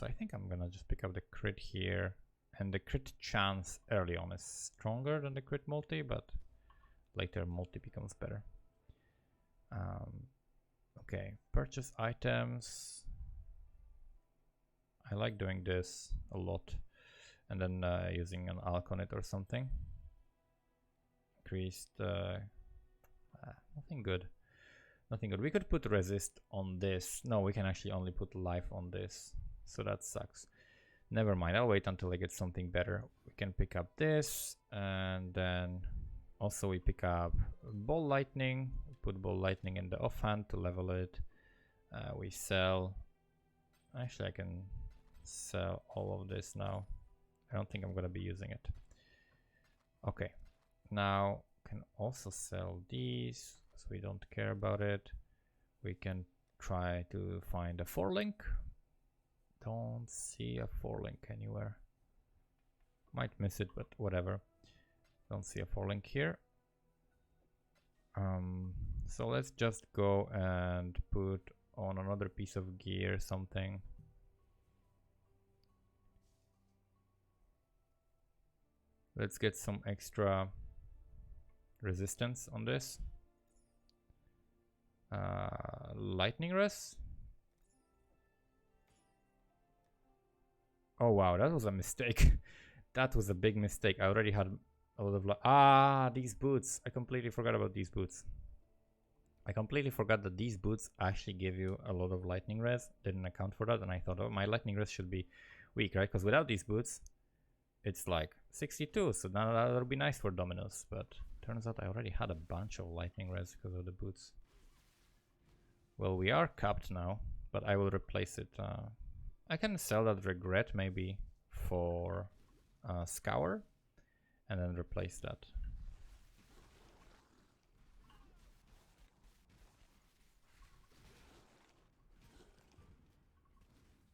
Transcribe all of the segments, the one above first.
So I think I'm gonna just pick up the crit here, and the crit chance early on is stronger than the crit multi, but later multi becomes better. Okay, purchase items. I like doing this a lot, and then using an alch on it or something. Increased nothing good. Nothing good. We could put resist on this. No, we can actually only put life on this. So that sucks. Never mind. I'll wait until I get something better. We can pick up this. And then also we pick up ball lightning. We put ball lightning in the offhand to level it. We sell. Actually, I can sell all of this now. I don't think I'm going to be using it. Okay. Now can also sell these. So we don't care about it. We can try to find a 4-link. Don't see a 4-link anywhere. Might miss it, but whatever. Don't see a 4-link here. So let's just go and put on another piece of gear something. Let's get some extra resistance on this. Lightning res. Oh wow, that was a mistake. That was a big mistake. I already had a lot of these boots. I completely forgot about these boots. I completely forgot that these boots actually give you a lot of lightning res. Didn't account for that, and I thought, oh, my lightning res should be weak, right? Because without these boots, it's like 62. So now that would be nice for Dominos, but turns out I already had a bunch of lightning res because of the boots. Well, we are capped now, but I will replace it. I can sell that regret maybe for scour and then replace that.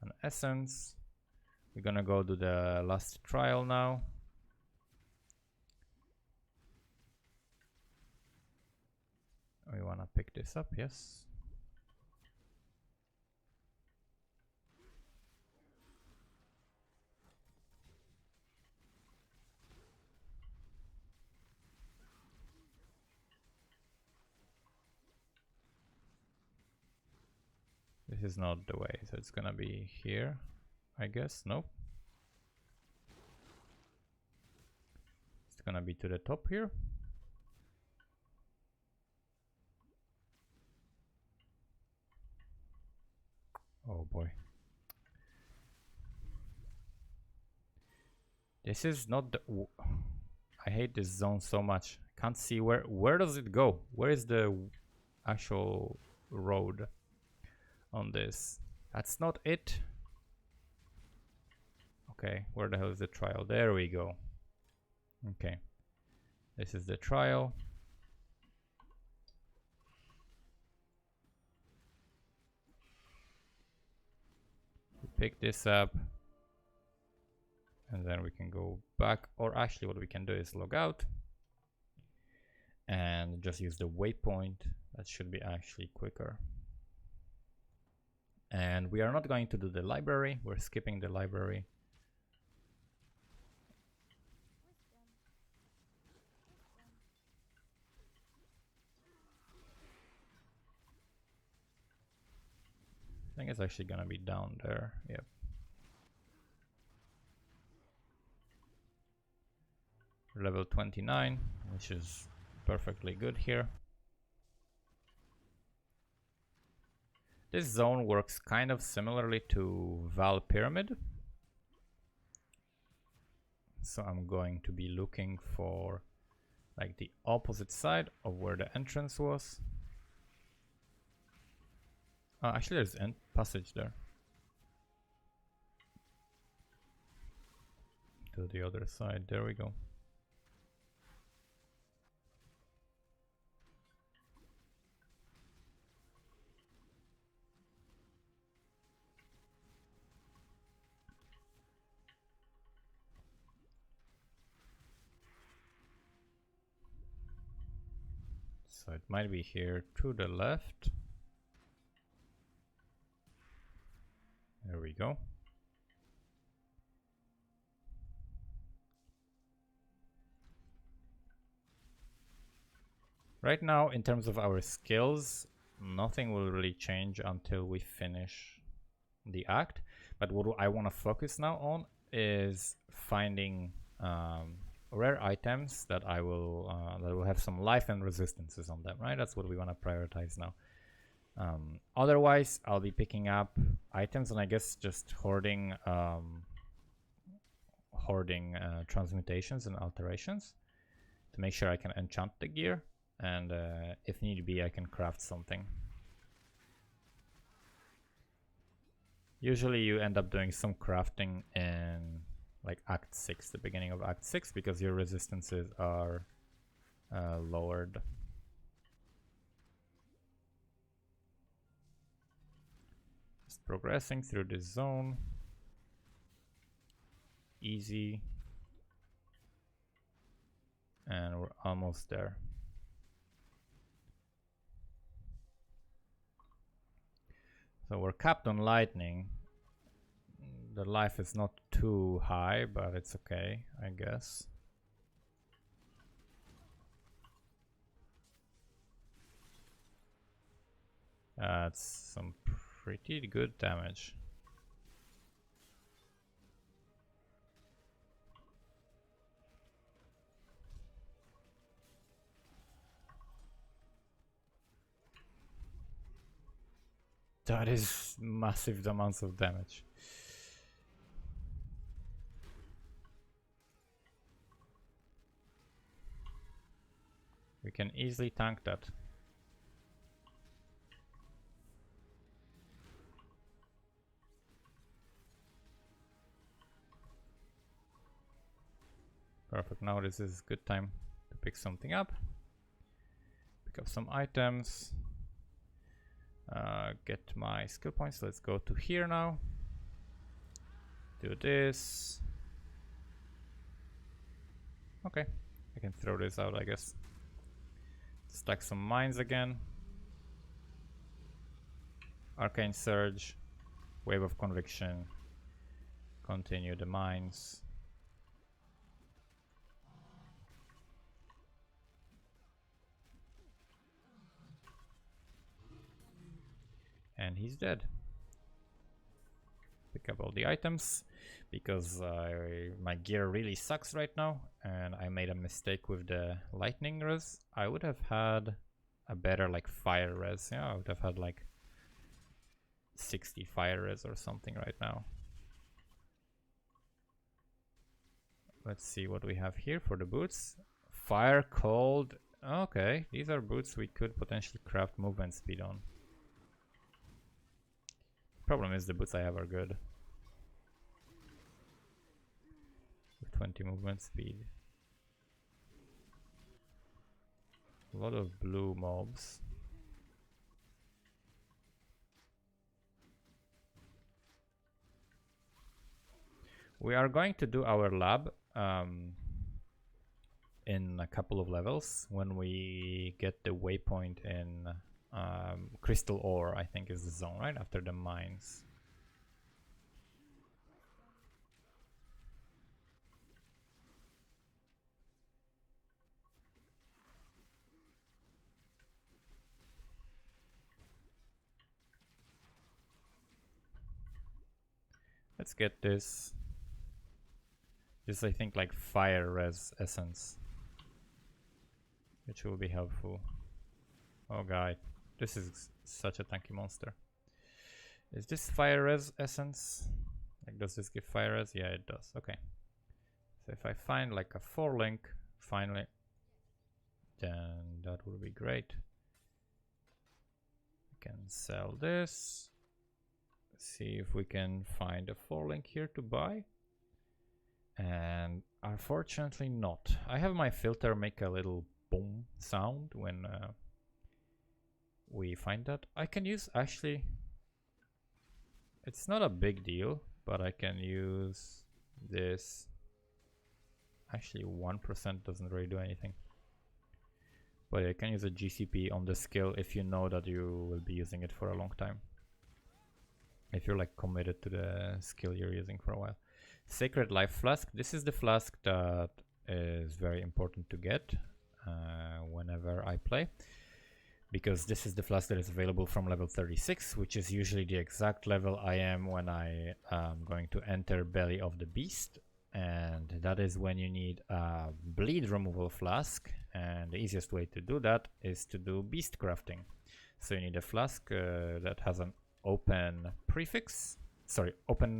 An essence. We're gonna go do the last trial now. We wanna pick this up, yes. This is not the way, so it's gonna be here, I guess. Nope. It's gonna be to the top here. Oh boy. This is not the... I hate this zone so much. Can't see where does it go? Where is the actual road on this? That's not it. Okay, where the hell is the trial? There we go. Okay, this is the trial. We pick this up, and then we can go back, or actually what we can do is log out and just use the waypoint. That should be actually quicker. And we are not going to do the library, we're skipping the library. I think it's actually gonna be down there. Yep. Level 29, which is perfectly good here. This zone works kind of similarly to Val Pyramid. So I'm going to be looking for like the opposite side of where the entrance was. Actually there's a passage there. To the other side, there we go. So it might be here to the left. There we go. Right now, in terms of our skills, nothing will really change until we finish the act. But what I want to focus now on is finding rare items that will have some life and resistances on them. Right, that's what we want to prioritize now. Otherwise, I'll be picking up items and I guess just hoarding transmutations and alterations to make sure I can enchant the gear, and if need be, I can craft something. Usually you end up doing some crafting in like Act 6, the beginning of Act 6, because your resistances are lowered. Just progressing through this zone. Easy. And we're almost there. So we're capped on lightning. The life is not too high, but it's okay, I guess. That's some pretty good damage. That is massive amounts of damage. We can easily tank that. Perfect, now this is a good time to pick something up. Pick up some items. Get my skill points. Let's go to here now. Do this. Okay, I can throw this out, I guess. Stack some mines again. Arcane Surge. Wave of Conviction. Continue the mines. And he's dead. Pick up all the items because my gear really sucks right now and I made a mistake with the lightning res. I would have had a better like fire res. Yeah, I would have had like 60 fire res or something right now. Let's see what we have here for the boots. Fire, cold. Okay, these are boots we could potentially craft movement speed on. Problem is the boots I have are good. With 20 movement speed. A lot of blue mobs. We are going to do our lab in a couple of levels when we get the waypoint in Crystal Ore, I think is the zone, right? After the mines. Let's get this. This I think like fire res essence, which will be helpful. Oh god, this is such a tanky monster. Is this fire res essence? Like, does this give fire res? Yeah, it does. Okay. So if I find like a 4-link finally, then that would be great. We can sell this. See if we can find a 4-link here to buy. And unfortunately not. I have my filter make a little boom sound when we find that. I can use actually, it's not a big deal, but I can use this. Actually 1% doesn't really do anything. But I can use a GCP on the skill if you know that you will be using it for a long time. If you're like committed to the skill you're using for a while. Sacred Life Flask. This is the flask that is very important to get. whenever I play, because this is the flask that is available from level 36, which is usually the exact level I am when I am going to enter Belly of the Beast, and that is when you need a bleed removal flask, and the easiest way to do that is to do beast crafting. So you need a flask that has an open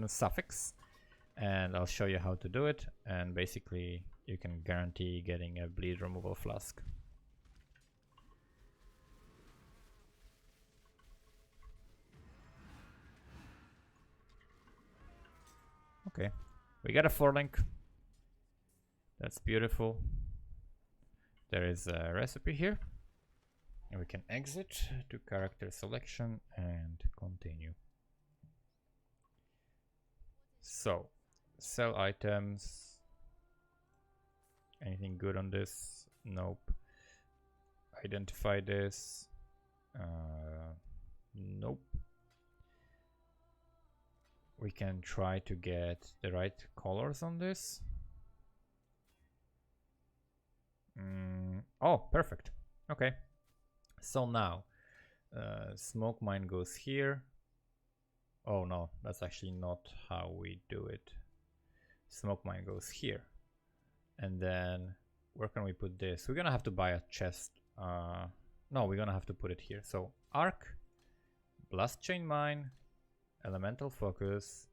suffix, and I'll show you how to do it, and basically you can guarantee getting a bleed removal flask. Okay, we got a 4-link. That's beautiful. There is a recipe here, and we can exit to character selection and continue. So, sell items. Anything good on this? Nope. Identify this. Nope. We can try to get the right colors on this. Oh, perfect. Okay. So now, smoke mine goes here. Oh no, that's actually not how we do it. Smoke mine goes here. And then, where can we put this? We're gonna have to buy a chest. No, we're gonna have to put it here. So, arc, blast chain mine, elemental focus,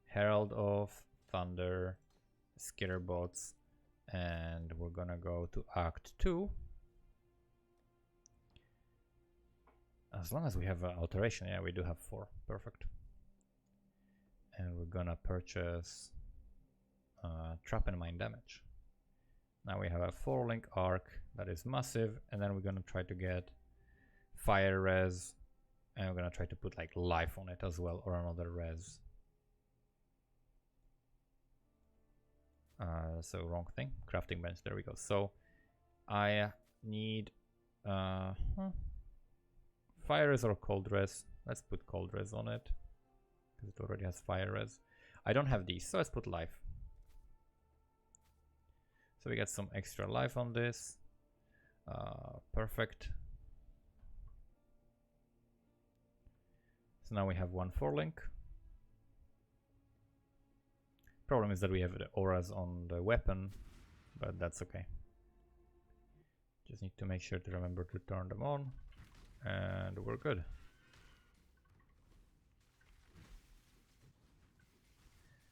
herald of thunder, skitterbots, and we're gonna go to Act 2. As long as we have alteration, yeah, we do have 4, perfect. And we're gonna purchase trap and mine damage. Now we have a 4-link arc that is massive, and then we're gonna try to get fire res, and we're gonna try to put like life on it as well, or another res. So wrong thing, crafting bench, there we go. So I need fire res or cold res. Let's put cold res on it, because it already has fire res. I don't have these, so let's put life. So we get some extra life on this. Perfect. So now we have 1 4-link. Problem is that we have the auras on the weapon, but that's okay. Just need to make sure to remember to turn them on, and we're good.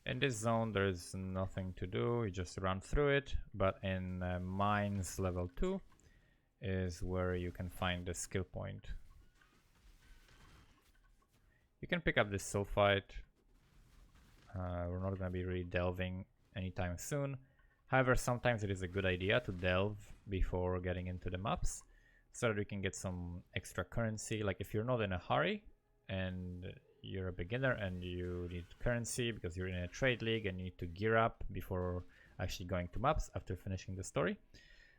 In this zone there is nothing to do, you just run through it, but in mines level 2 is where you can find the skill point. You can pick up this sulfite. We're not going to be really delving anytime soon. However, sometimes it is a good idea to delve before getting into the maps, so that we can get some extra currency. Like if you're not in a hurry and you're a beginner and you need currency because you're in a trade league and you need to gear up before actually going to maps after finishing the story,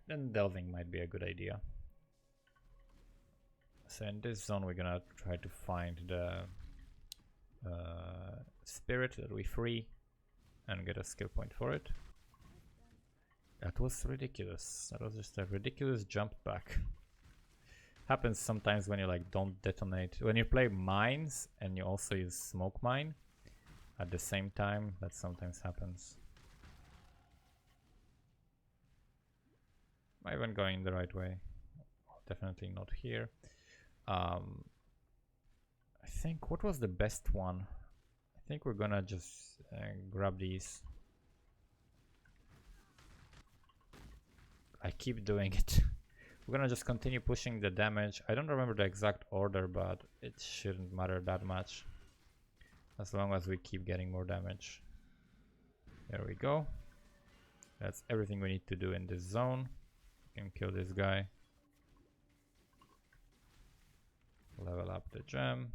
then delving might be a good idea. So in this zone we're gonna try to find the spirit that we free and get a skill point for it. That was ridiculous. That was just a ridiculous jump back. Happens sometimes when you like don't detonate. When you play mines and you also use smoke mine at the same time, that sometimes happens. Am I even going the right way? Definitely not here. I think, what was the best one? I think we're gonna just grab these. I keep doing it. We're gonna just continue pushing the damage. I don't remember the exact order, but it shouldn't matter that much, as long as we keep getting more damage. There we go. That's everything we need to do in this zone. We can kill this guy. Level up the gem.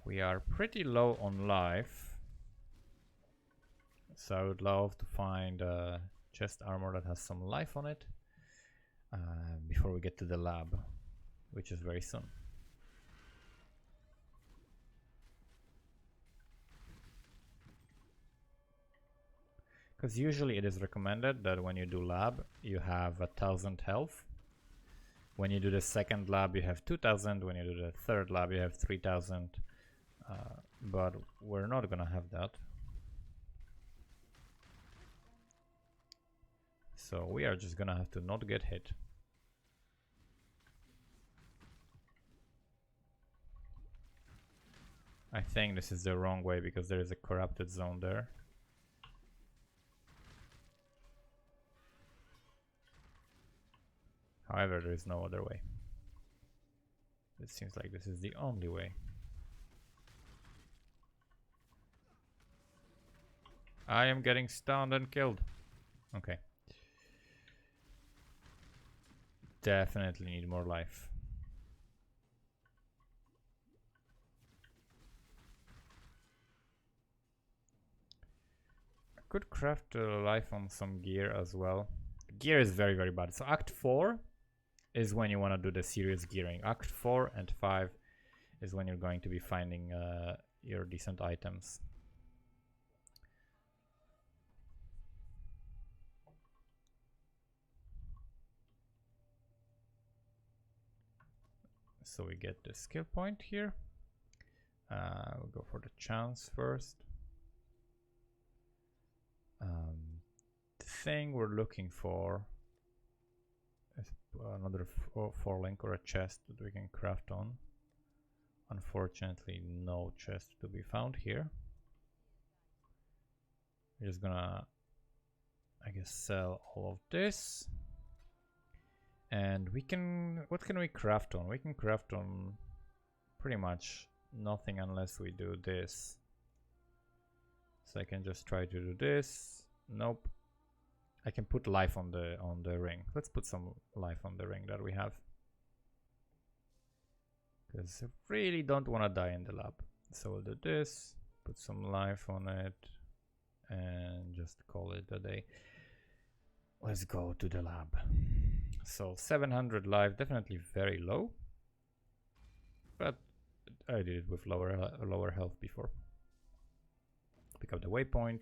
We are pretty low on life, so I would love to find a chest armor that has some life on it before we get to the lab, which is very soon. Because usually it is recommended that when you do lab, you have 1,000 health. When you do the second lab, you have 2,000. When you do the third lab, you have 3,000. But we're not gonna have that. So we are just gonna have to not get hit. I think this is the wrong way because there is a corrupted zone there. However, there is no other way. It seems like this is the only way. I am getting stunned and killed. Okay. Definitely need more life. I could craft life on some gear as well. Gear is very, very bad. So Act 4 is when you want to do the serious gearing. Act 4 and 5 is when you're going to be finding your decent items. So we get the skill point here. We'll go for the chance first. The thing we're looking for is another 4-link or a chest that we can craft on. Unfortunately, no chest to be found here. We're just gonna, I guess, sell all of this. And we can, what can we craft on? We can craft on pretty much nothing unless we do this. So I can just try to do this. Nope. I can put life on the ring. Let's put some life on the ring that we have. Because I really don't want to die in the lab. So we'll do this, put some life on it, and just call it a day. Let's go to the lab. So 700 life, definitely very low. But I did it with lower health before. Pick up the waypoint.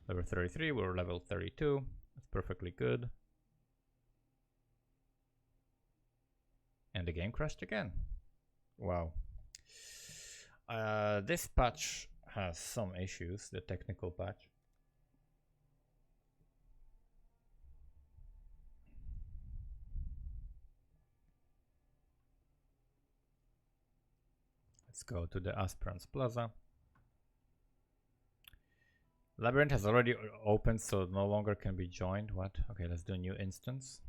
Level 33, we're level 32. That's perfectly good. And the game crashed again. Wow. This patch has some issues, the technical patch. Let's go to the Aspirants Plaza. Labyrinth has already opened, so no longer can be joined. What? Okay, let's do a new instance.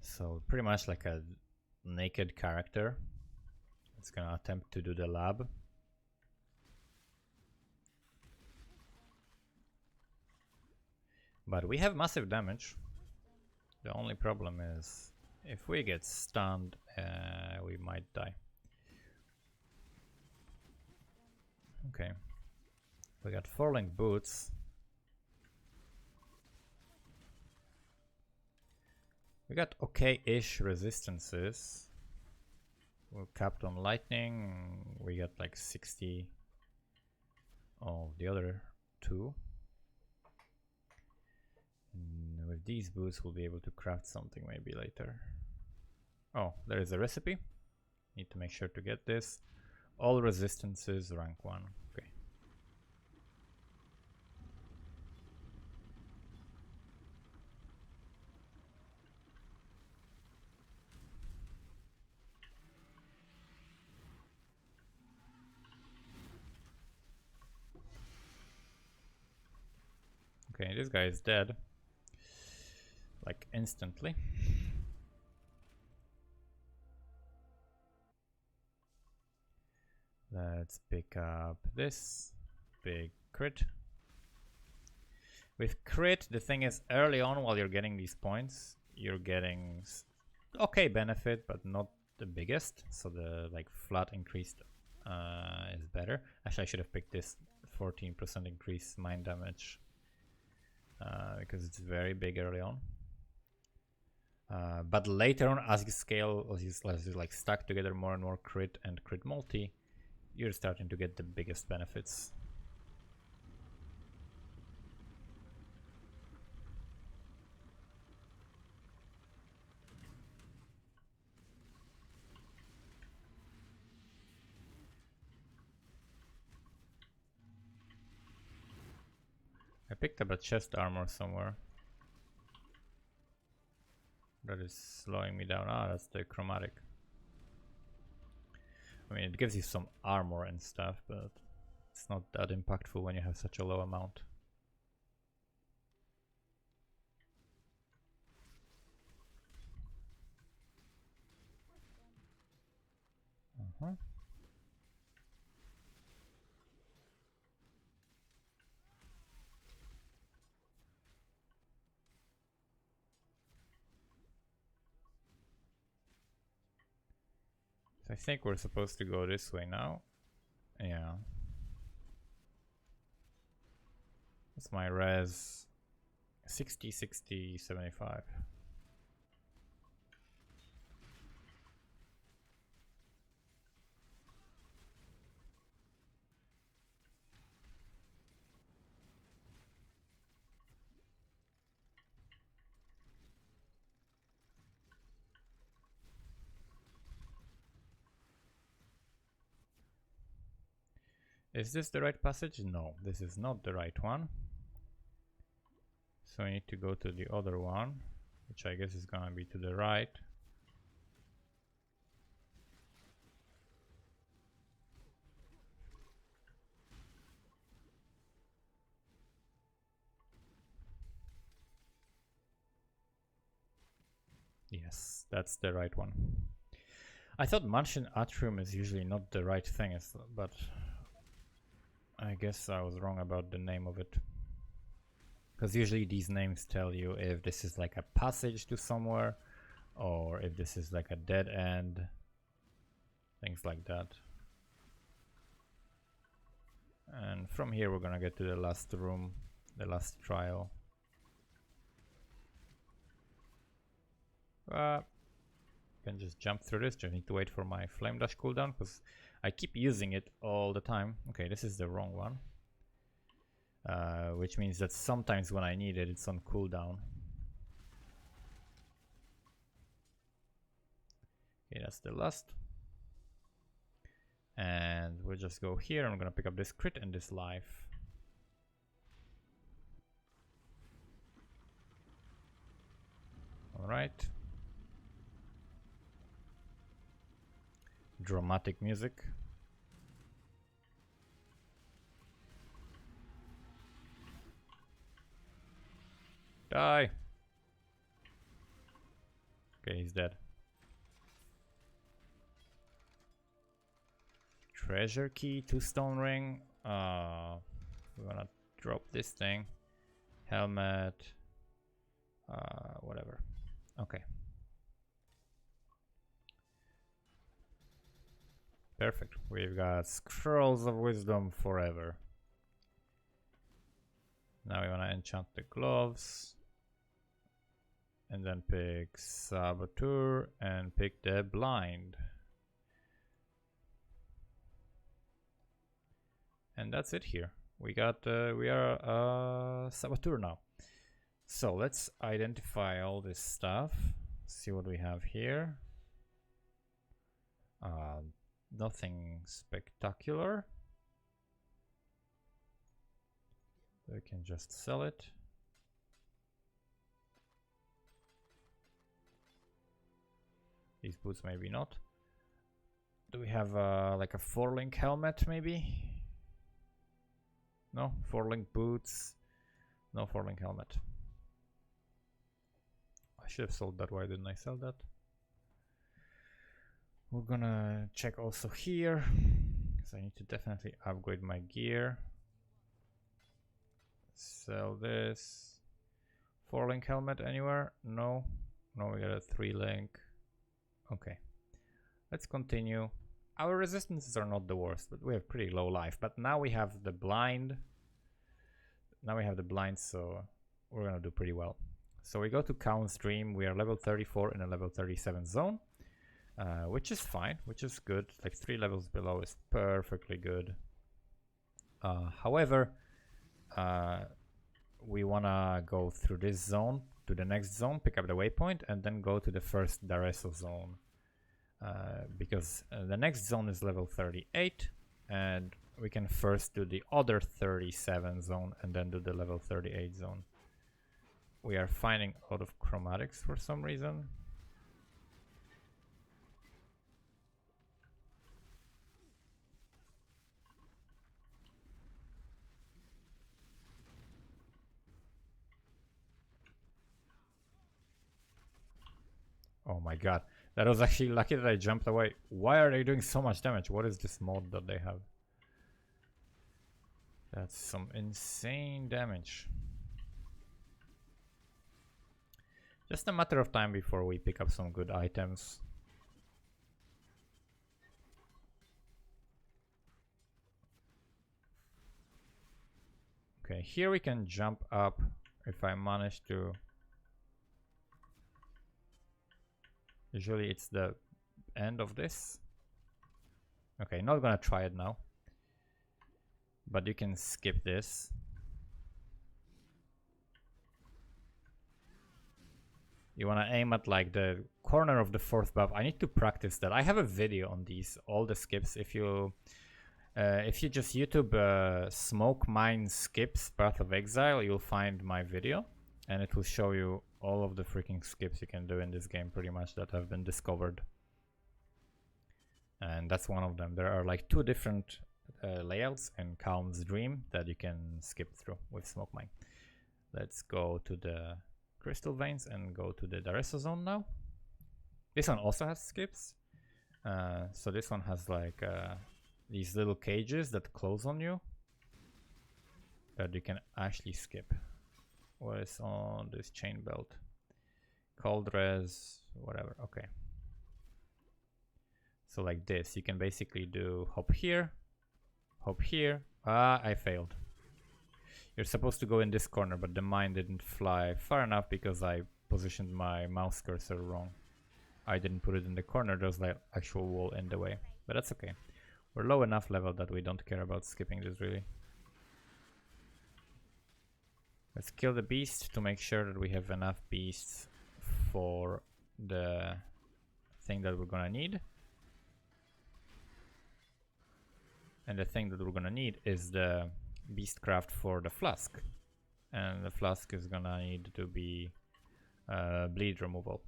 So pretty much like a naked character. It's gonna attempt to do the lab. But we have massive damage. The only problem is if we get stunned, we might die. Okay. We got 4-link boots. We got okay-ish resistances. We're capped on lightning. We got like 60 of the other two. With these boots we'll be able to craft something maybe later. Oh, there is a recipe. Need to make sure to get this. All resistances rank 1. Okay. Okay, this guy is dead. Like instantly. Let's pick up this big crit. With crit, the thing is early on while you're getting these points, you're getting okay benefit, but not the biggest. So the like flat increased is better. Actually, I should have picked this 14% increase mind damage because it's very big early on. But later on, as you scale, as you like stack together more and more crit and crit multi, you're starting to get the biggest benefits. I picked up a chest armor somewhere. That is slowing me down. Ah, that's the chromatic. I mean, it gives you some armor and stuff, but it's not that impactful when you have such a low amount. So I think we're supposed to go this way now. Yeah. That's my res. 60, 60, 75. Is this the right passage? No, this is not the right one. So I need to go to the other one, which I guess is gonna be to the right. Yes, that's the right one. I thought Mansion Atrium is usually not the right thing, but I guess I was wrong about the name of it. Because usually these names tell you if this is like a passage to somewhere, or if this is like a dead end, things like that. And from here we're gonna get to the last room, the last trial. Can just jump through this. Just need to wait for my flame dash cooldown because I keep using it all the time. Okay, this is the wrong one. Which means that sometimes when I need it, it's on cooldown. Okay, that's the last. And we'll just go here. I'm gonna pick up this crit and this life. Alright. Dramatic music. Die! Okay, he's dead. Treasure key, 2 stone ring. We're gonna drop this thing. Helmet. Whatever. Okay. Perfect. We've got Scrolls of Wisdom forever. Now we want to enchant the gloves. And then pick Saboteur and pick the blind. And that's it here. We are Saboteur now. So let's identify all this stuff. See what we have here. Nothing spectacular. We can just sell it. These boots maybe not. Do we have like a 4-link helmet maybe? No, 4-link boots. No 4-link helmet. I should have sold that. Why didn't I sell that? We're gonna check also here, because I need to definitely upgrade my gear. Sell this. 4-link helmet anywhere? No. No, we got a 3-link. Okay. Let's continue. Our resistances are not the worst, but we have pretty low life. But now we have the blind. Now we have the blind, so we're gonna do pretty well. So we go to Count's Dream. We are level 34 in a level 37 zone, which is fine, which is good. Like 3 levels below is perfectly good. However, we wanna go through this zone to the next zone, pick up the waypoint, and then go to the first Dareso zone. Because the next zone is level 38, and we can first do the other 37 zone and then do the level 38 zone. We are finding a lot of chromatics for some reason. Oh my god, that was actually lucky that I jumped away. Why are they doing so much damage? What is this mod that they have? That's some insane damage. Just a matter of time before we pick up some good items. Okay, here we can jump up if I manage to. Usually it's the end of this. Okay, not gonna try it now. But you can skip this. You wanna aim at like the corner of the 4th buff. I need to practice that. I have a video on these, all the skips. If you just YouTube Smoke Mine skips Path of Exile, you'll find my video, and it will show you all of the freaking skips you can do in this game pretty much that have been discovered. And that's one of them. There are like 2 different layouts in Calm's Dream that you can skip through with Smoke Mine. Let's go to the Crystal Veins and go to the Dareso zone now. This one also has skips. So this one has like these little cages that close on you that you can actually skip. What is on this chain belt? Cold res, whatever. Okay. So like this, you can basically do hop here, hop here. Ah, I failed. You're supposed to go in this corner, but the mine didn't fly far enough because I positioned my mouse cursor wrong. I didn't put it in the corner. There's like actual wall in the way, but that's okay. We're low enough level that we don't care about skipping this really. Let's kill the beast to make sure that we have enough beasts for the thing that we're gonna need. And the thing that we're gonna need is the beastcraft for the flask. And the flask is gonna need to be bleed removal.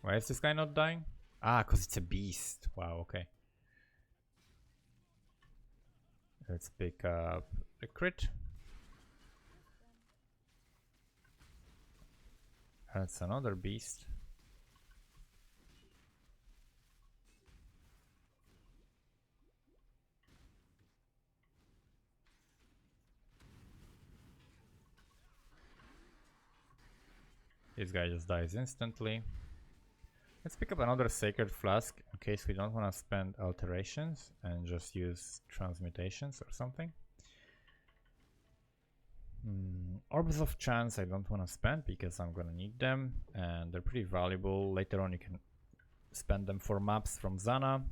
Why is this guy not dying? Ah, because it's a beast. Wow, okay. Let's pick up the crit. That's another beast. This guy just dies instantly. Let's pick up another Sacred Flask in case we don't want to spend alterations and just use transmutations or something. Orbs of Chance I don't want to spend because I'm gonna need them and they're pretty valuable. Later on you can spend them for maps from Zana.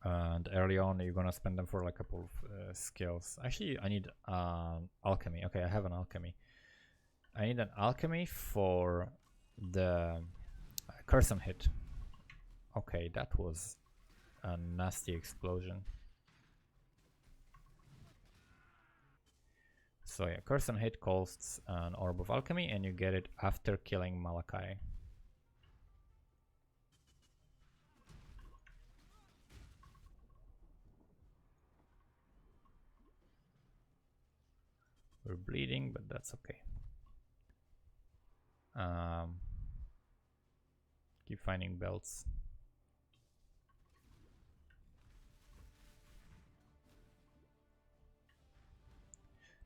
And early on you're gonna spend them for like a couple of skills. Actually I need alchemy. Okay, I have an alchemy. I need an alchemy for the Curse hit. Okay, that was a nasty explosion. So yeah, Curse hit costs an Orb of Alchemy and you get it after killing Malachi. We're bleeding, but that's okay. Keep finding belts.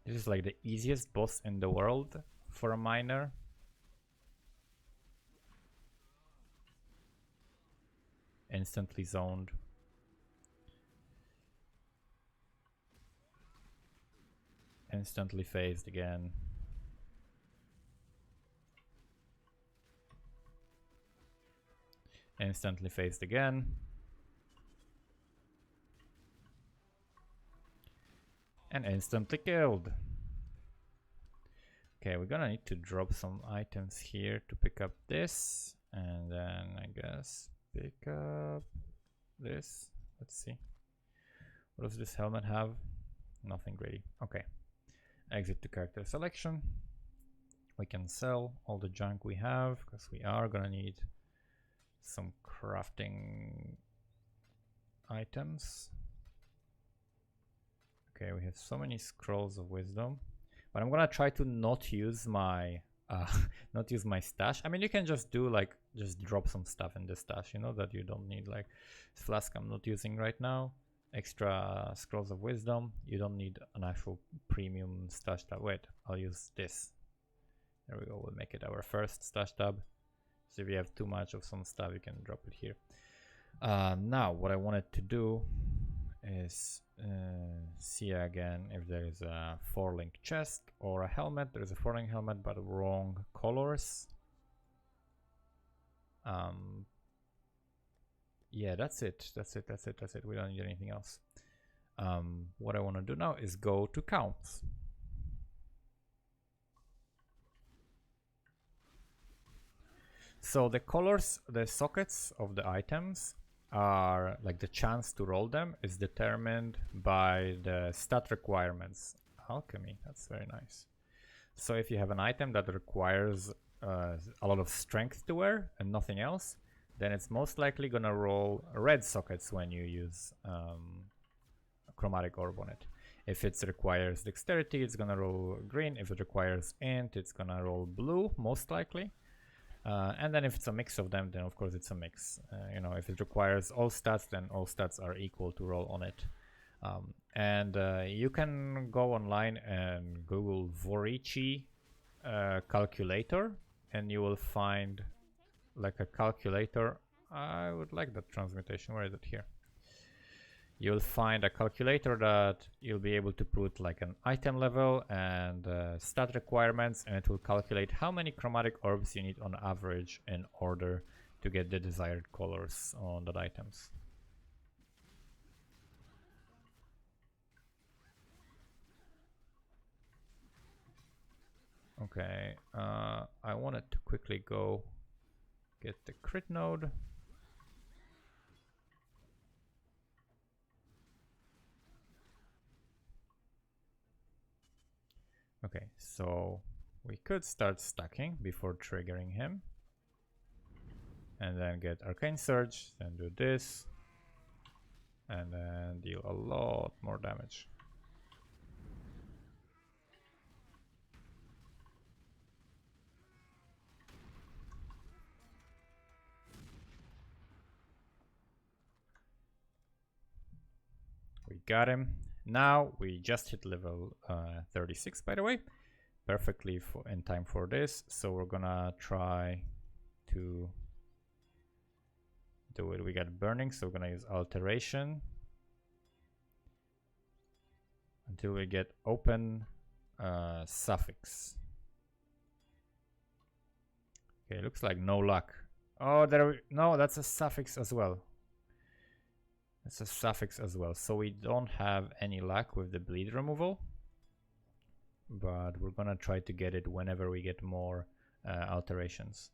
This is like the easiest boss in the world for a miner. Instantly zoned. Instantly phased again. Instantly phased again. And instantly killed. Okay, we're gonna need to drop some items here to pick up this. And then I guess pick up this. Let's see. What does this helmet have? Nothing really. Okay. Exit to character selection. We can sell all the junk we have because we are gonna need some crafting items. Okay, we have so many scrolls of wisdom, but I'm gonna try to not use my not use my stash. I mean, you can just do like just drop some stuff in the stash, you know, that you don't need, like flask I'm not using right now. Extra scrolls of wisdom. You don't need an actual premium stash tab. Wait, I'll use this. There we go. We'll make it our first stash tab. So if you have too much of some stuff, you can drop it here. Now, what I wanted to do is see again if there is a 4-link chest or a helmet. There's a 4-link helmet, but wrong colors. Yeah, that's it. That's it. We don't need anything else. What I want to do now is go to counts. So the colors, the sockets of the items are like the chance to roll them is determined by the stat requirements. Alchemy, that's very nice. So if you have an item that requires a lot of strength to wear and nothing else, then it's most likely gonna roll red sockets when you use a chromatic orb on it. If it requires dexterity, it's gonna roll green. If it requires int, it's gonna roll blue, most likely. And then if it's a mix of them, then of course it's a mix. You know, if it requires all stats, then all stats are equal to roll on it. And you can go online and Google Vorici calculator, and you will find like a calculator. I would like that transmutation. Where is it? Here. You'll find a calculator that you'll be able to put like an item level and stat requirements, and it will calculate how many chromatic orbs you need on average in order to get the desired colors on the items. Okay, I wanted to quickly go get the crit node. Okay, so we could start stacking before triggering him. And then get Arcane Surge, then do this. And then deal a lot more damage. We got him. Now we just hit level 36, by the way, perfectly in time for this. So we're gonna try to do it. We got burning, so we're gonna use alteration until we get open suffix. Okay, looks like no luck. Oh, no, that's a suffix as well. It's a suffix as well, so we don't have any luck with the bleed removal, but we're gonna try to get it whenever we get more alterations.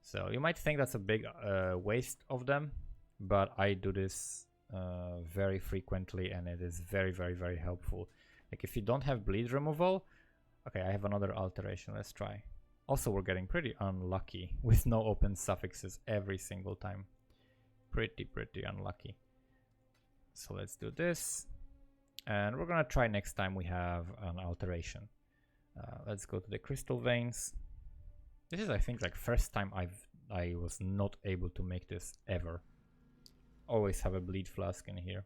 So you might think that's a big waste of them, but I do this very frequently, and it is very, very, very helpful. Like if you don't have bleed removal, okay, I have another alteration. Let's try. Also, we're getting pretty unlucky with no open suffixes every single time. Pretty unlucky. So let's do this, and we're gonna try next time we have an alteration. Let's go to the crystal veins. This is, I think, like first time I was not able to make this ever. Always have a bleed flask in here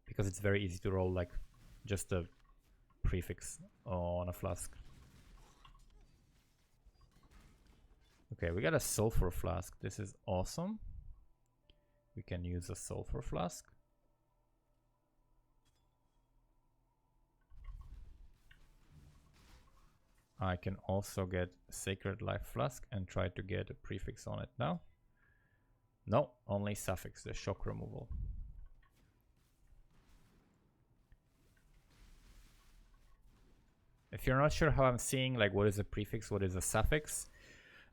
because it's very easy to roll like just a prefix on a flask. Okay, we got a sulfur flask. This is awesome. We can use a sulfur flask. I can also get Sacred Life Flask and try to get a prefix on it now. No, only suffix, the shock removal. If you're not sure how I'm seeing like what is a prefix, what is a suffix,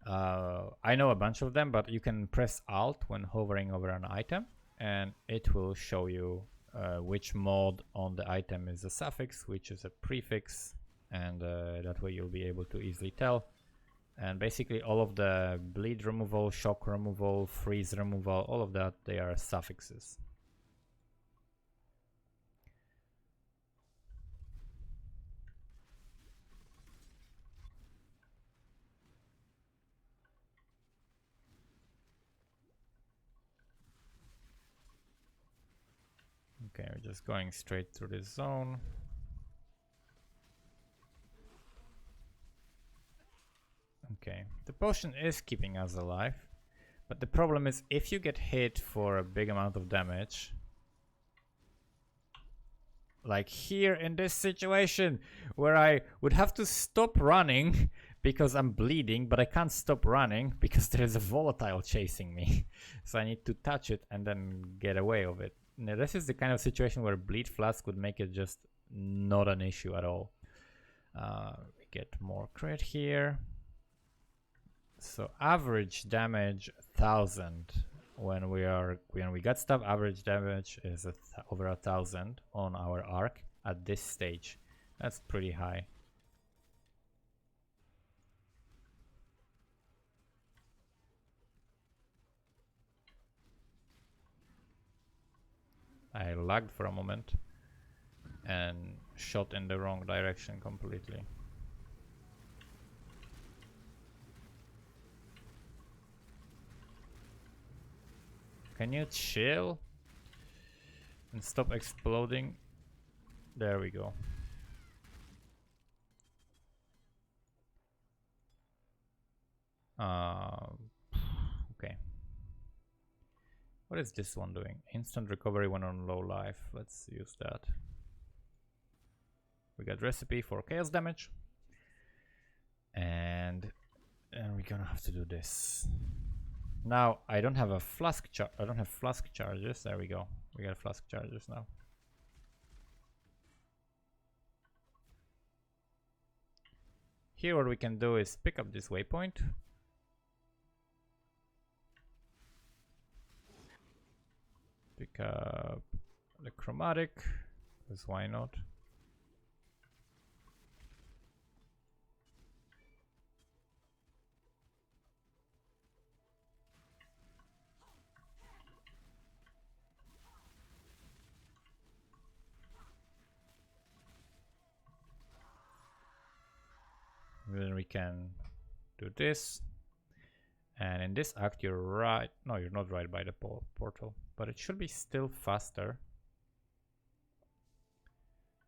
I know a bunch of them, but you can press Alt when hovering over an item and it will show you which mod on the item is a suffix, which is a prefix, and that way you'll be able to easily tell. And basically all of the bleed removal, shock removal, freeze removal, all of that, they are suffixes. Okay, we're just going straight through this zone. Okay, the potion is keeping us alive, but the problem is if you get hit for a big amount of damage, like here in this situation where I would have to stop running because I'm bleeding, but I can't stop running because there is a volatile chasing me. So I need to touch it and then get away of it. Now this is the kind of situation where Bleed Flask would make it just not an issue at all. We get more crit here. So average damage 1000 when we got stuff. Average damage is over 1000 on our arc at this stage. That's pretty high. I lagged for a moment and shot in the wrong direction completely. Can you chill and stop exploding? There we go. Okay. What is this one doing? Instant recovery when on low life. Let's use that. We got recipe for chaos damage. And we're gonna have to do this. Now I don't have a flask I don't have flask charges. There we go. We got flask charges now. Here what we can do is pick up this waypoint. Pick up the chromatic, because why not? Then we can do this. And in this act, you're right. No, you're not right by the portal, but it should be still faster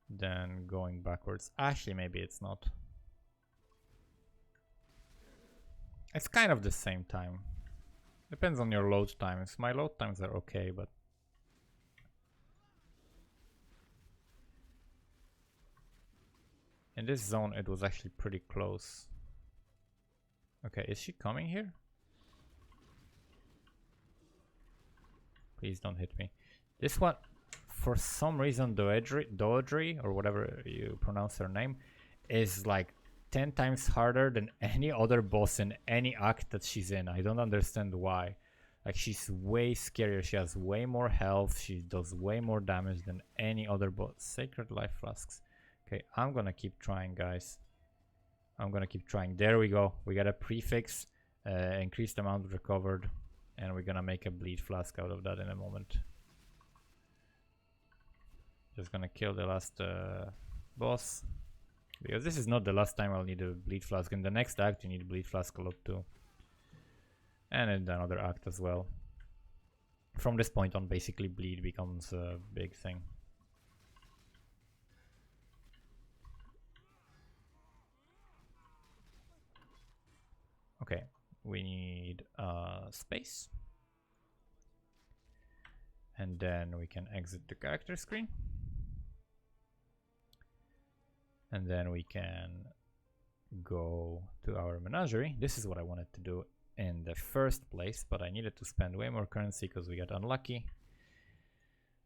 than going backwards. Actually, maybe it's not. It's kind of the same time. Depends on your load times. My load times are okay, but in this zone, it was actually pretty close. Okay, is she coming here? Please don't hit me. This one, for some reason, Doedri, or whatever you pronounce her name, is like 10 times harder than any other boss in any act that she's in. I don't understand why. Like, she's way scarier. She has way more health. She does way more damage than any other boss. Sacred Life Flasks. Okay, I'm gonna keep trying, guys. I'm gonna keep trying. There we go. We got a prefix, increased amount recovered, and we're gonna make a bleed flask out of that in a moment. Just gonna kill the last boss, because this is not the last time I'll need a bleed flask. In the next act you need a bleed flask a lot too, and in another act as well. From this point on, basically bleed becomes a big thing. Okay, we need space, and then we can exit the character screen, and then we can go to our menagerie. This is what I wanted to do in the first place, but I needed to spend way more currency because we got unlucky.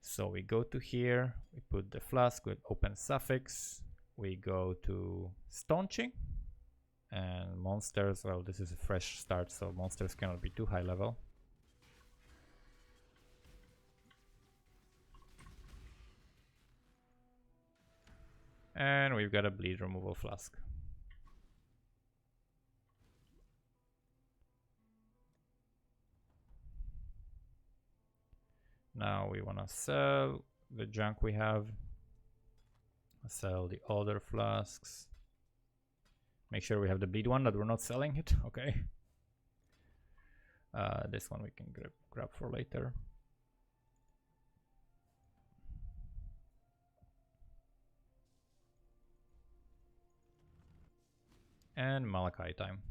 So we go to here, we put the flask with open suffix, we go to staunching, and monsters, well, this is a fresh start, so monsters cannot be too high level. And we've got a bleed removal flask. Now we want to sell the junk we have. Sell the other flasks. Make sure we have the bleed one, that we're not selling it. Okay. This one we can grab for later. And Malachi time.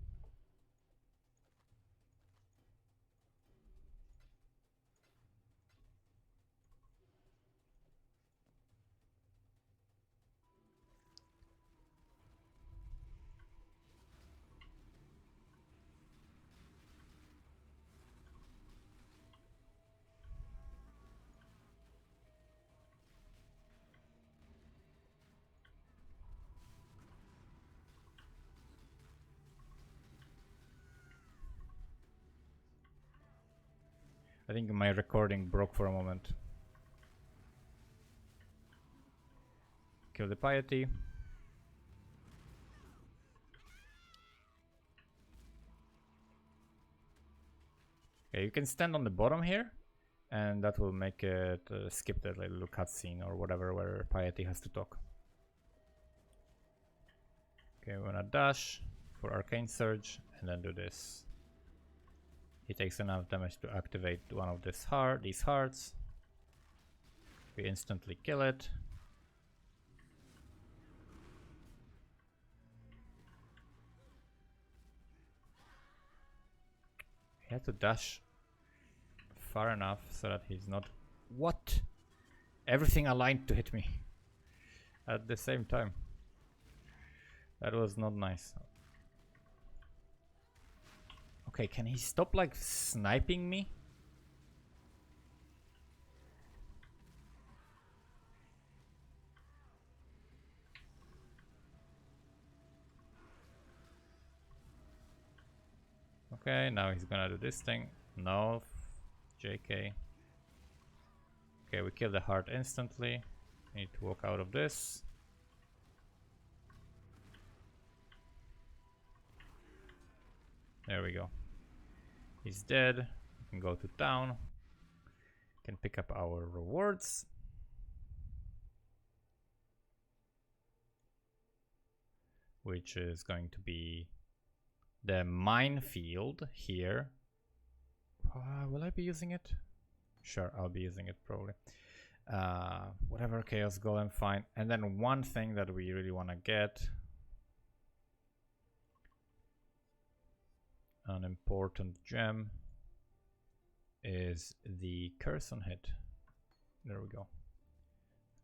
I think my recording broke for a moment. Kill the piety. Okay, you can stand on the bottom here, and that will make it skip that little cutscene or whatever where piety has to talk. Okay, we're gonna dash for arcane surge and then do this. He takes enough damage to activate one of these hearts. We instantly kill it. He had to dash far enough so that he's not... What? Everything aligned to hit me at the same time. That was not nice. Okay, can he stop like sniping me? Okay, now he's gonna do this thing. No, JK. Okay, we kill the heart instantly. Need to walk out of this. There we go. He's dead. We can go to town. Can pick up our rewards. Which is going to be the minefield here. Will I be using it? Sure, I'll be using it probably. Whatever, Chaos Golem, fine. And then one thing that we really want to get. An important gem is the curse on hit. There we go.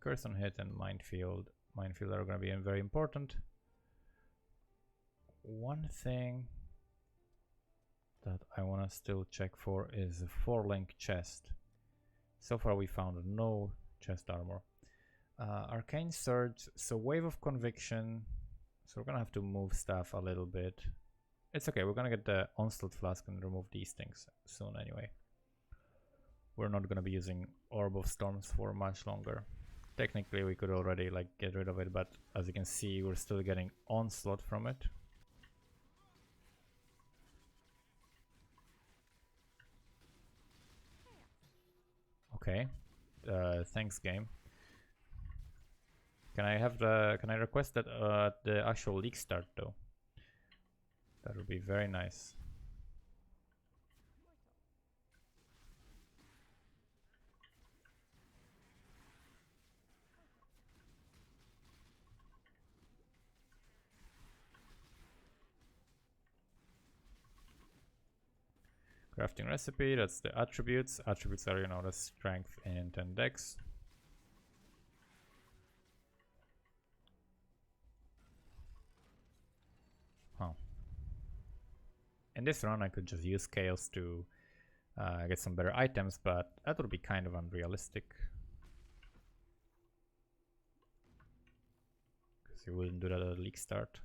Curse on hit and minefield. Minefield are going to be very important. One thing that I want to still check for is a 4-link chest. So far we found no chest armor. Arcane Surge, so Wave of Conviction. So we're going to have to move stuff a little bit. It's okay, we're gonna get the Onslaught Flask and remove these things soon anyway. We're not gonna be using Orb of Storms for much longer. Technically we could already like get rid of it, but as you can see we're still getting Onslaught from it. Okay, thanks game. Can I request that the actual league start though? That would be very nice. Crafting recipe, that's the attributes. Attributes are, you know, the strength, int, and dex. in this run I could just use chaos to get some better items, but that would be kind of unrealistic. Because you wouldn't do that at a league start.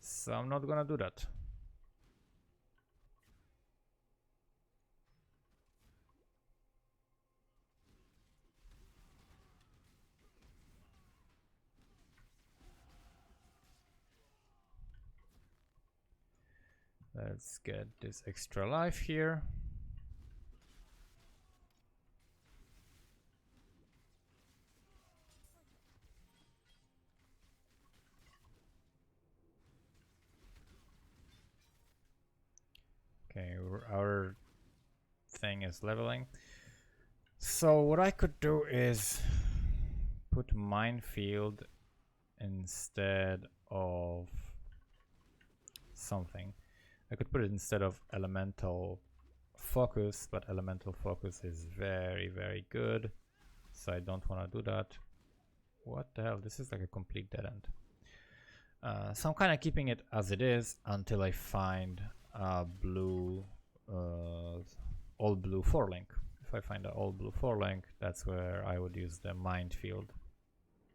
So I'm not gonna do that. Let's get this extra life here. Okay, our thing is leveling. So what I could do is put minefield instead of something. I could put it instead of elemental focus, but elemental focus is very, very good. So I don't want to do that. What the hell? This is like a complete dead end. So I'm kind of keeping it as it is until I find a blue, all blue 4-link. If I find an all blue 4-link, that's where I would use the minefield.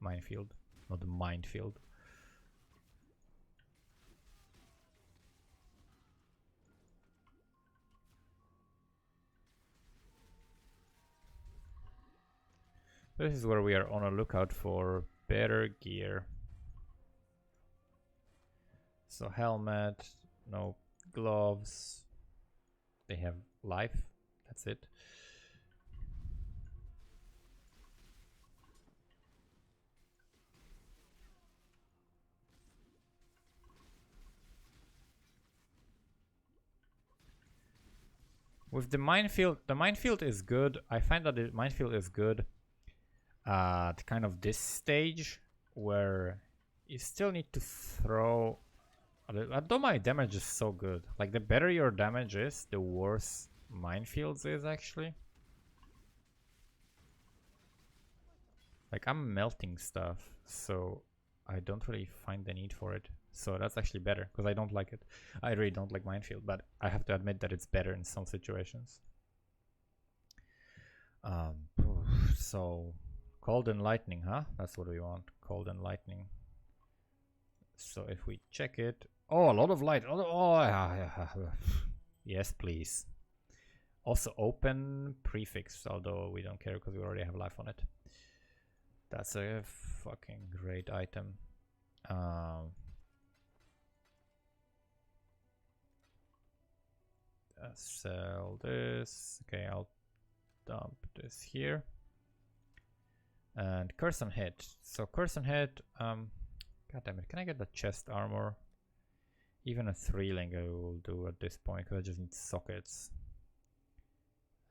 Minefield, not the minefield. This is where we are on a lookout for better gear. So helmet, no gloves. They have life, that's it. With the minefield is good. I find that the minefield is good at kind of this stage where you still need to throw. Although my damage is so good, like the better your damage is, the worse minefields is actually. Like I'm melting stuff, so I don't really find the need for it. So that's actually better, because I don't like it. I really don't like minefield, but I have to admit that it's better in some situations. So cold and lightning, huh? That's what we want. Cold and lightning. So if we check it, oh, a lot of light. Yes, please. Also open prefix, although we don't care because we already have life on it. That's a fucking great item. Sell this. Okay, I'll dump this here. And curse and hit. So curse and hit. God damn it! Can I get the chest armor? Even a 3-link I will do at this point because I just need sockets.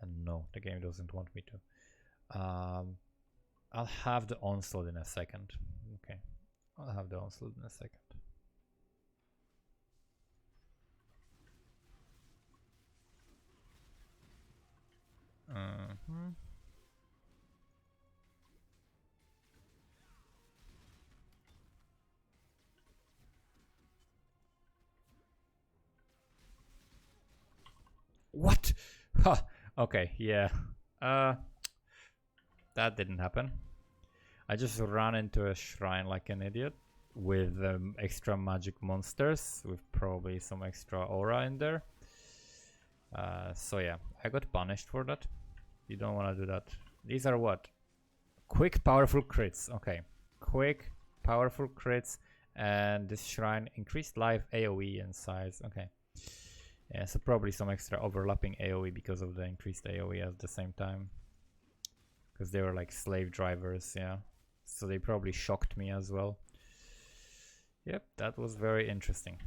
And no, the game doesn't want me to. I'll have the onslaught in a second. Okay, I'll have the onslaught in a second. What? Huh. Okay, yeah. That didn't happen. I just ran into a shrine like an idiot with extra magic monsters with probably some extra aura in there. So yeah, I got punished for that. You don't want to do that. These are what? Quick, powerful crits. Okay. Quick, powerful crits. And this shrine increased life, AoE, and size. Okay. Yeah, so probably some extra overlapping AoE because of the increased AoE at the same time. Because they were like slave drivers, yeah. So they probably shocked me as well. Yep, that was very interesting.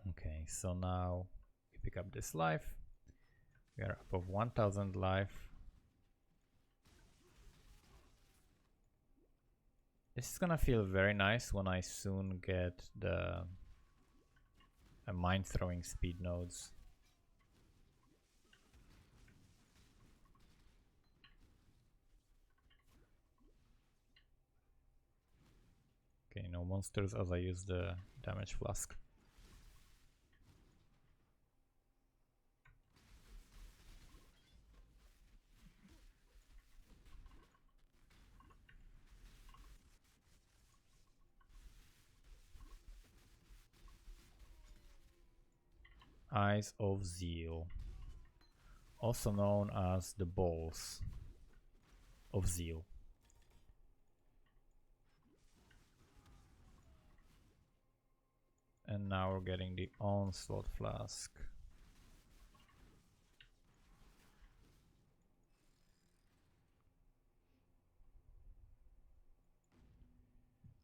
Okay, so now we pick up this life. We are above 1000 life. This is gonna feel very nice when I soon get the mind throwing speed nodes. Okay, no monsters as I use the damage flask. Eyes of Zeal, also known as the balls of Zeal. And now we're getting the Onslaught Flask.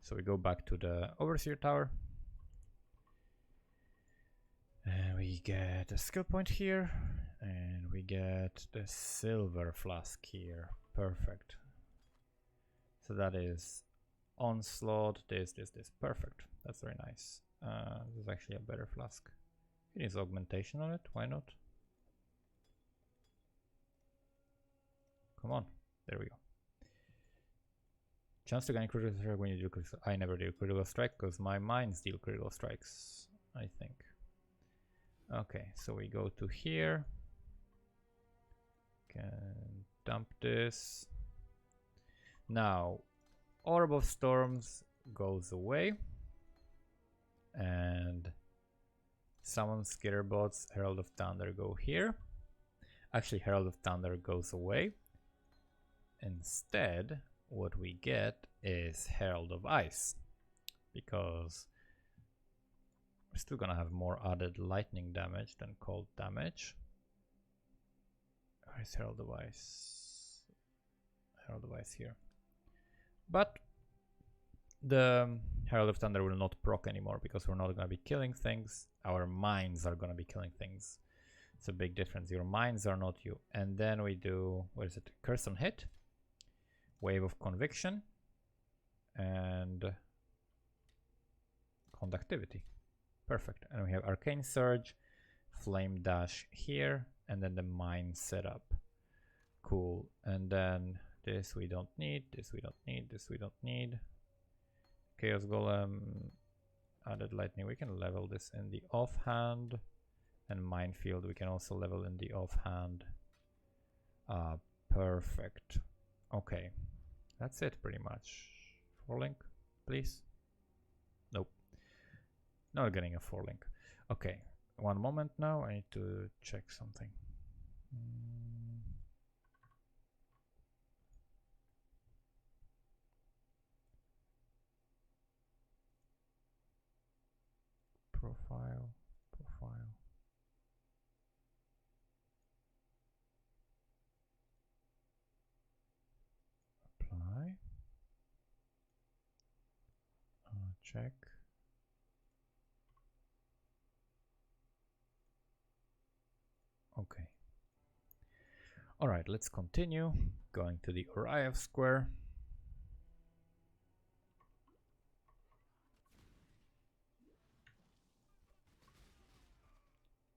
So we go back to the Overseer Tower. And we get a skill point here. And we get the Silver Flask here. Perfect. So that is Onslaught, this. Perfect. That's very nice. This is actually a better flask. It is augmentation on it, why not? Come on, there we go. Chance to gain critical strike when you do critical. I never do critical strike because my mines deal critical strikes, I think. Okay, so we go to here. Can dump this. Now, Orb of Storms goes away. And summon Skitterbots, Herald of Thunder go here. Actually, Herald of Thunder goes away. Instead, what we get is Herald of Ice. Because we're still gonna have more added lightning damage than cold damage. Where is Herald of Ice? Herald of Ice here. But the Herald of Thunder will not proc anymore because we're not going to be killing things. Our mines are going to be killing things. It's a big difference. Your mines are not you. And then we do, what is it? Curse on hit, Wave of Conviction, and Conductivity. Perfect. And we have Arcane Surge, Flame Dash here, and then the mine setup. Cool. And then this we don't need, this we don't need, this we don't need. Chaos Golem, added lightning. We can level this in the offhand, and Minefield we can also level in the offhand. Perfect. Okay, that's it pretty much. 4-link, please. Nope, not getting a 4-link. Okay, one moment now. I need to check something. Profile. Apply. Check. Okay. All right, let's continue. Going to the Uriah Square.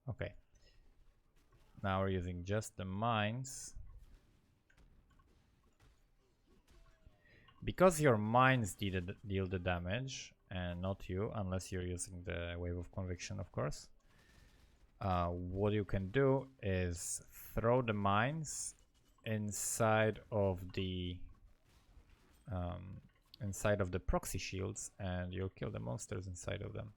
Okay. Now we're using just the mines. Because your mines deal the damage, and not you, unless you're using the Wave of Conviction, of course. What you can do is throw the mines inside of the proxy shields, and you'll kill the monsters inside of them.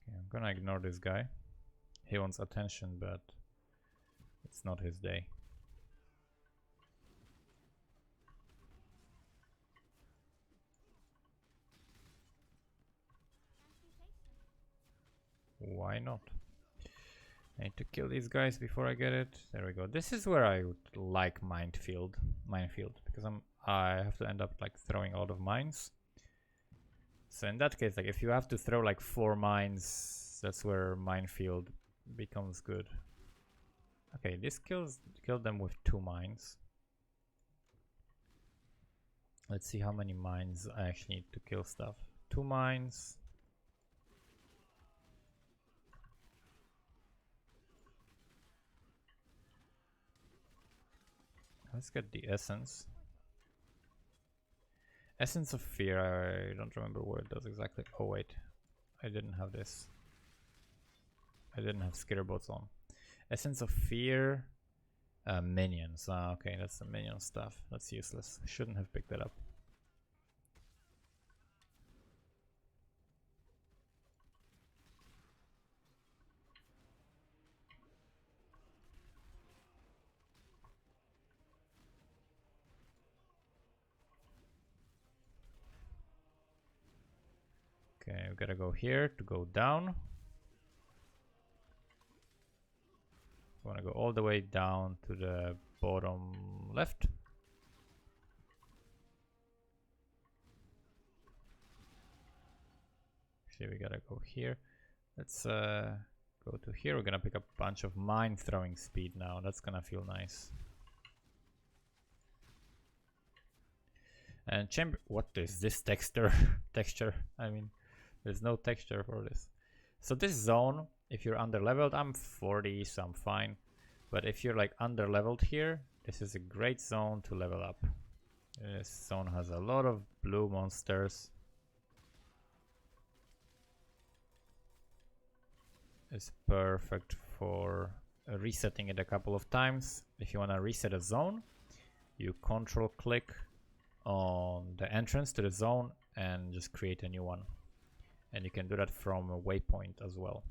Okay, I'm gonna ignore this guy. He wants attention, but it's not his day. Why not? I need to kill these guys before I get it. There we go. This is where I would like minefield, because I have to end up like throwing a lot of mines. So in that case, like if you have to throw like 4 mines, that's where minefield becomes good. Okay, this killed them with 2 mines. Let's see how many mines I actually need to kill stuff. 2 mines. Let's get the essence. Essence of Fear, I don't remember what it does exactly. Oh wait, I didn't have this. I didn't have Skitterbots on. Essence of Fear, minions. Okay, that's the minion stuff. That's useless. Shouldn't have picked that up. Okay, we gotta go here to go down. We wanna go all the way down to the bottom left. Actually, we gotta go here. Let's go to here. We're gonna pick up a bunch of mine throwing speed now. That's gonna feel nice. And chamber. What is this texture? Texture. I mean, there's no texture for this. So this zone, if you're under leveled, I'm 40, so I'm fine. But if you're like under leveled here, this is a great zone to level up. This zone has a lot of blue monsters. It's perfect for resetting it a couple of times. If you want to reset a zone, you control click on the entrance to the zone and just create a new one. And you can do that from a waypoint as well.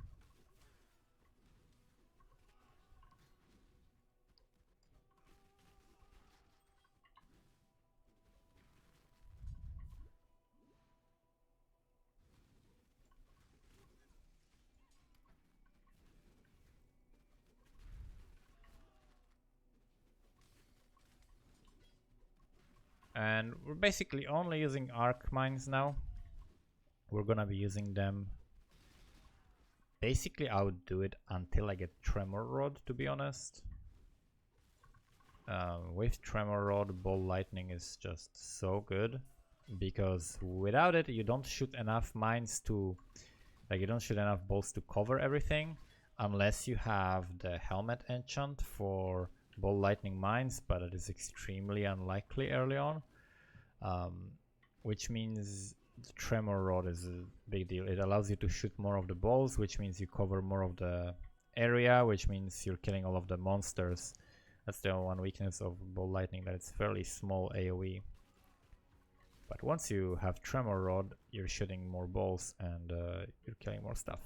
And we're basically only using arc mines now. We're gonna be using them. Basically, I would do it until I get Tremor Rod, to be honest. With Tremor Rod, Ball Lightning is just so good. Because without it, you don't shoot enough mines to... Like, you don't shoot enough balls to cover everything. Unless you have the Helmet enchant for Ball Lightning mines, but it is extremely unlikely early on. Which means the Tremor Rod is a big deal. It allows you to shoot more of the balls, which means you cover more of the area, which means you're killing all of the monsters. That's the one weakness of Ball Lightning, that it's fairly small AoE. But once you have Tremor Rod, you're shooting more balls and you're killing more stuff.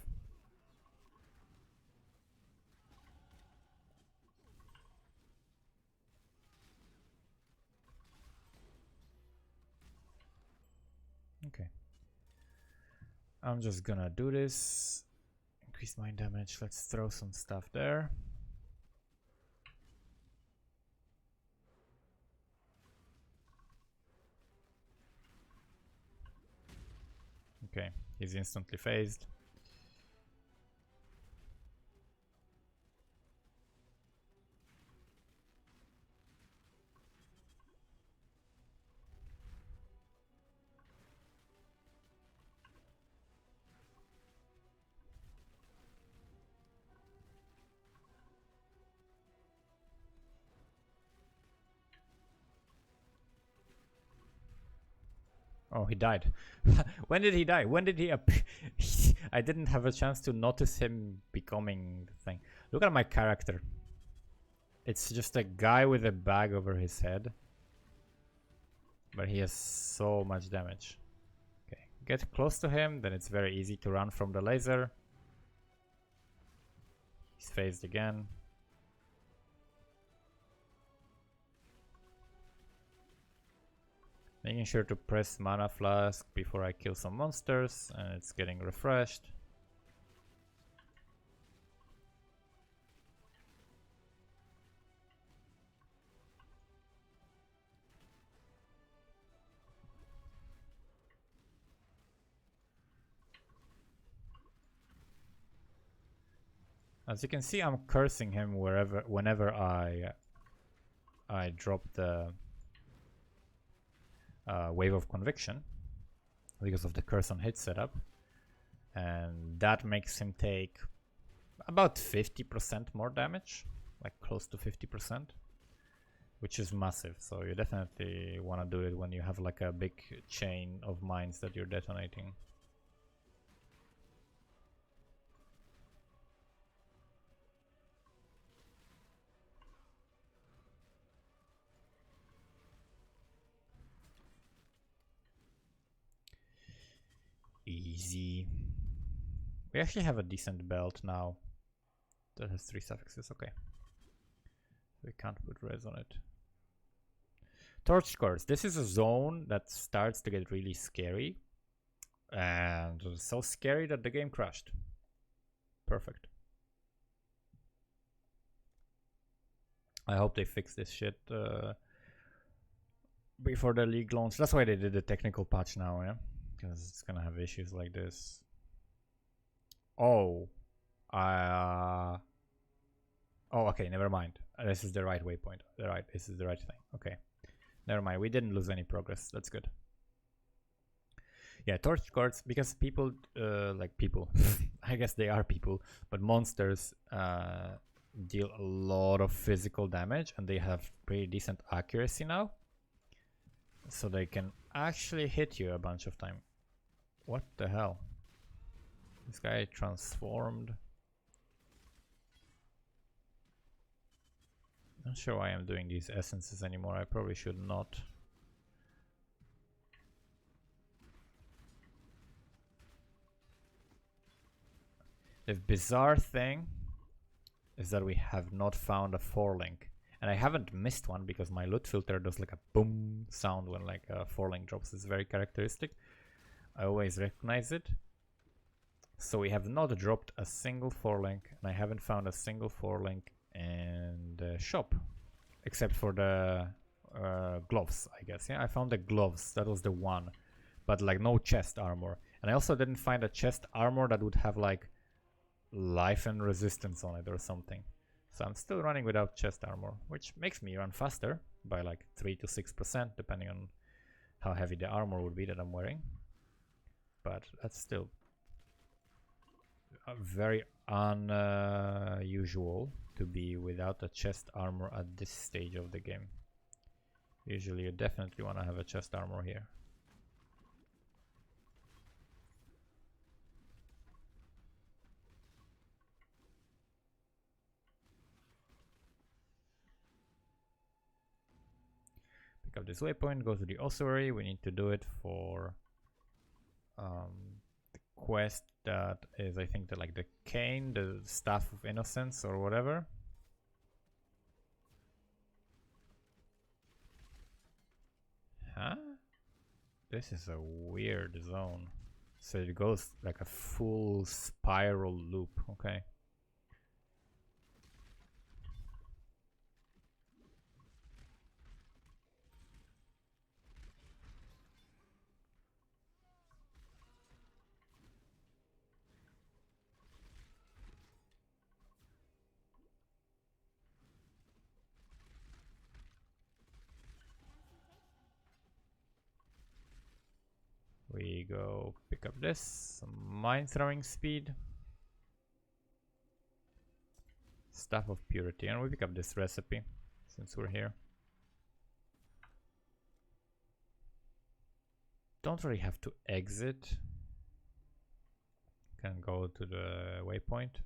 Okay. I'm just gonna do this. Increase my damage. Let's throw some stuff there. Okay, he's instantly phased. Oh, he died. When did he die? When did he appear? I didn't have a chance to notice him becoming the thing. Look at my character. It's just a guy with a bag over his head. But he has so much damage. Okay, get close to him, then it's very easy to run from the laser. He's phased again. Making sure to press Mana Flask before I kill some monsters, and it's getting refreshed. As you can see, I'm cursing him whenever I drop the Wave of Conviction because of the curse on hit setup, and that makes him take about 50% more damage, like close to 50%. which is massive. So you definitely want to do it when you have like a big chain of mines that you're detonating. Easy. We actually have a decent belt now that has 3 suffixes. Okay. We can't put res on it. Torch course. This is a zone that starts to get really scary. And so scary that the game crashed. Perfect. I hope they fix this shit before the league launch. That's why they did the technical patch now, yeah? Because it's gonna have issues like this. Oh. Oh, okay, never mind. This is the right waypoint. This is the right thing. Okay. Never mind, we didn't lose any progress. That's good. Yeah, torch courts, because people, like people, I guess they are people, but monsters deal a lot of physical damage and they have pretty decent accuracy now. So they can actually hit you a bunch of time. What the hell? This guy transformed. Not sure why I'm doing these essences anymore. I probably should not. The bizarre thing is that we have not found a 4-link. And I haven't missed one because my loot filter does like a boom sound when like a 4-link drops. It's very characteristic. I always recognize it. So we have not dropped a single 4-link, and I haven't found a single 4-link in the shop, except for the gloves, I guess. Yeah, I found the gloves. That was the one, but like no chest armor. And I also didn't find a chest armor that would have like life and resistance on it or something. So I'm still running without chest armor, which makes me run faster by like 3 to 6%, depending on how heavy the armor would be that I'm wearing. But that's still very unusual to be without a chest armor at this stage of the game. Usually you definitely want to have a chest armor here. Pick up this waypoint, go to the ossuary. We need to do it for the quest that is, I think, like the cane, the staff of innocence or whatever. Huh? This is a weird zone. So it goes like a full spiral loop. Okay. We go pick up this, some mine throwing speed, staff of purity, and we pick up this recipe since we're here. Don't really have to exit. Can go to the waypoint,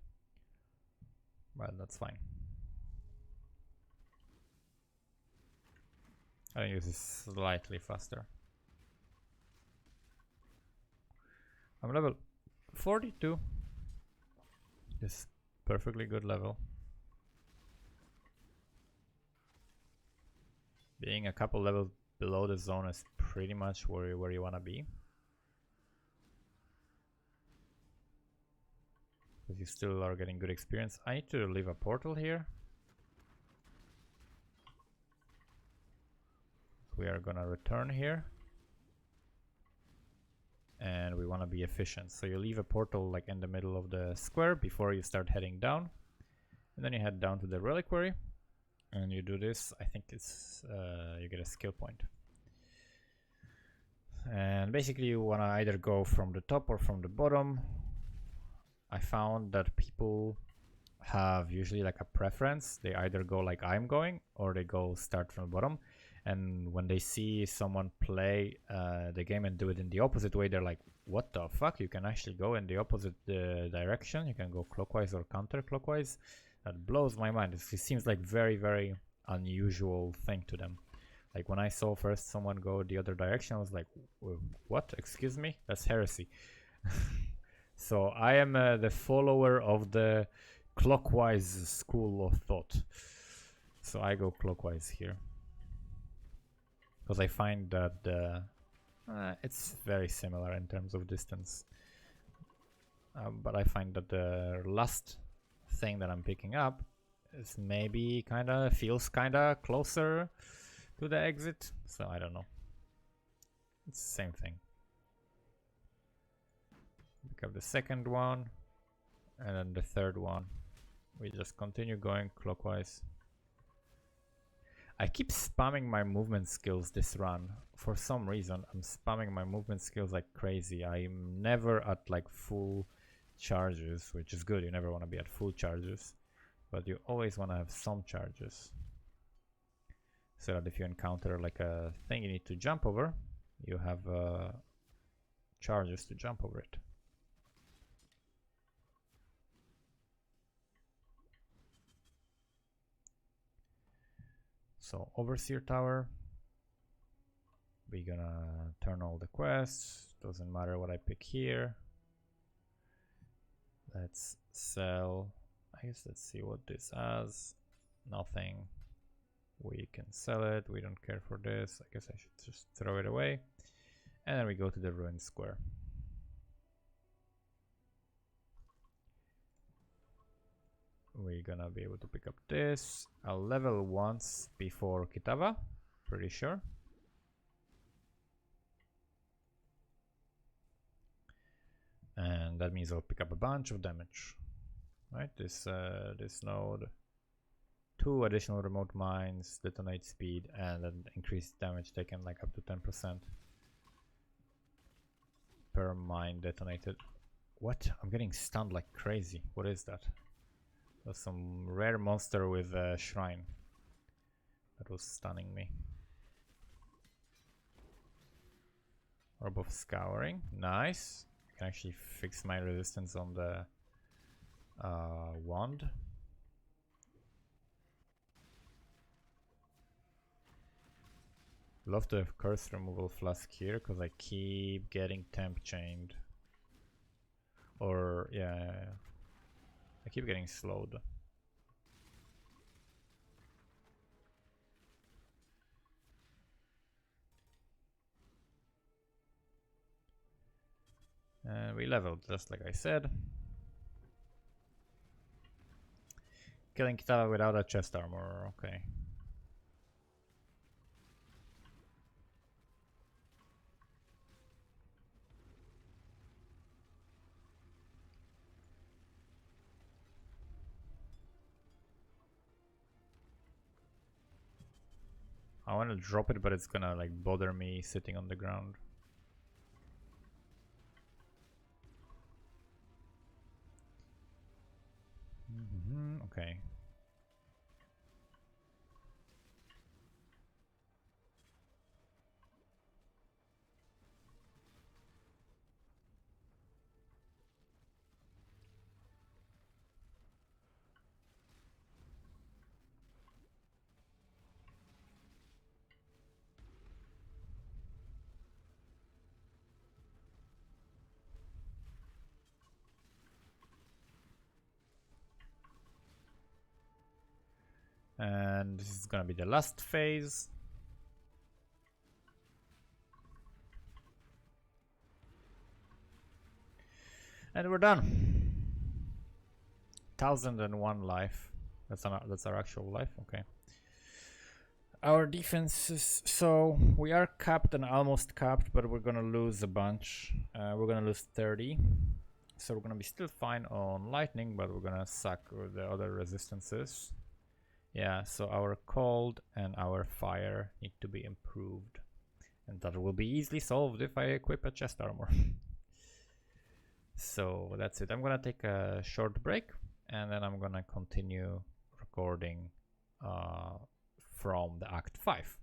but that's fine. I think this is slightly faster. I'm level 42. This is perfectly good level. Being a couple levels below the zone is pretty much where you want to be. Because you still are getting good experience. I need to leave a portal here. We are gonna return here. And we want to be efficient, so you leave a portal like in the middle of the square before you start heading down, and then you head down to the reliquary and you do this. I think it's you get a skill point, and basically you want to either go from the top or from the bottom. I found that people have usually like a preference. They either go like I'm going, or they go start from the bottom. And when they see someone play the game and do it in the opposite way, they're like, what the fuck? You can actually go in the opposite direction. You can go clockwise or counterclockwise. That blows my mind. It seems like very, very unusual thing to them. Like when I saw first someone go the other direction, I was like, what? Excuse me? That's heresy. So I am the follower of the clockwise school of thought. So I go clockwise here. Because I find that it's very similar in terms of distance. But I find that the last thing that I'm picking up is maybe feels kinda closer to the exit. So I don't know. It's the same thing. Pick up the second one, and then the third one. We just continue going clockwise. I keep spamming my movement skills this run. For some reason, I'm spamming my movement skills like crazy. I'm never at like full charges, which is good. You never want to be at full charges, but you always want to have some charges. So that if you encounter like a thing you need to jump over, you have charges to jump over it. So Overseer Tower, we're gonna turn all the quests, doesn't matter what I pick here. Let's sell, I guess let's see what this has. Nothing, we can sell it, we don't care for this. I guess I should just throw it away. And then we go to the Ruined Square. We're gonna be able to pick up this. I'll level once before Kitava, pretty sure. And that means I'll pick up a bunch of damage. Right, this node. 2 additional remote mines, detonate speed, and then increased damage taken like up to 10% per mine detonated. What? I'm getting stunned like crazy. What is that? That's some rare monster with a shrine. That was stunning me. Orb of Scouring. Nice. I can actually fix my resistance on the wand. Love to have curse removal flask here because I keep getting temp chained. Or yeah, I keep getting slowed. And we leveled just like I said. Killing Kitava without a chest armor, okay. I want to drop it, but it's gonna like bother me sitting on the ground. Okay. And this is gonna be the last phase. And we're done. 1001 life. That's our actual life. Okay. Our defenses. So we are capped and almost capped, but we're gonna lose a bunch. We're gonna lose 30. So we're gonna be still fine on lightning, but we're gonna suck with the other resistances. Yeah, so our cold and our fire need to be improved. And that will be easily solved if I equip a chest armor. So that's it. I'm gonna take a short break and then I'm gonna continue recording from the Act 5.